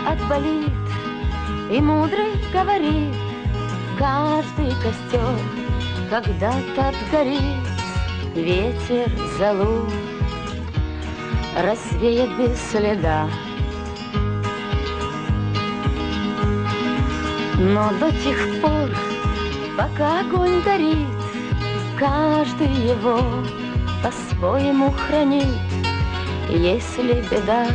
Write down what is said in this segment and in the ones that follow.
Отболит, и мудрый говорит, каждый костер когда-то отгорит, ветер золу развеет без следа. Но до тех пор, пока огонь горит, каждый его по-своему хранит. Если беда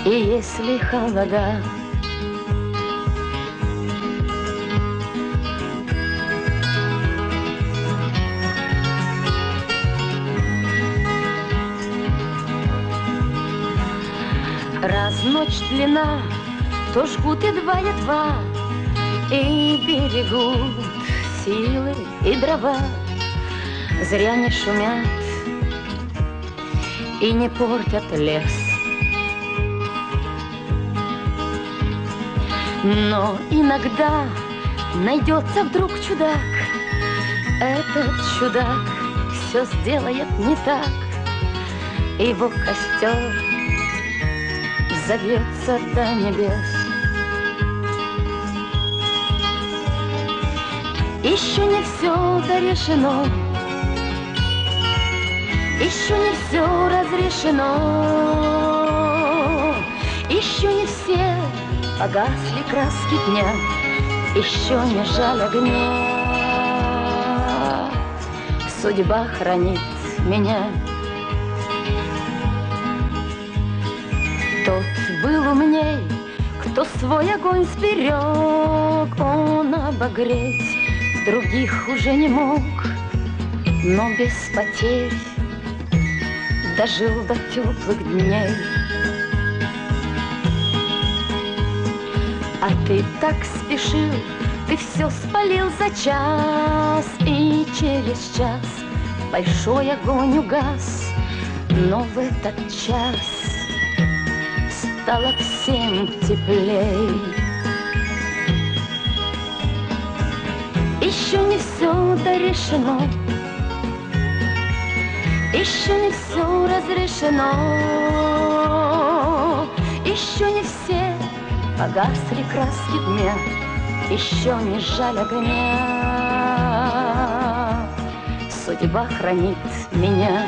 и если холода, раз ночь длина, то жгут едва-едва и берегут силы и дрова. Зря не шумят и не портят лес. Но иногда найдется вдруг чудак. Этот чудак все сделает не так. Его костер зовется до небес. Еще не все дорешено, еще не все разрешено, еще не все погасли краски дня, еще не жаль огня. Судьба хранит меня. Тот был умней, кто свой огонь сберег. Он обогреть других уже не мог, но без потерь дожил до теплых дней. А ты так спешил, ты все спалил за час, и через час большой огонь угас. Но в этот час стало всем теплей. Еще не все дорешено, еще не все разрешено, еще не все погасли краски дня, еще не жаль огня. Судьба хранит меня.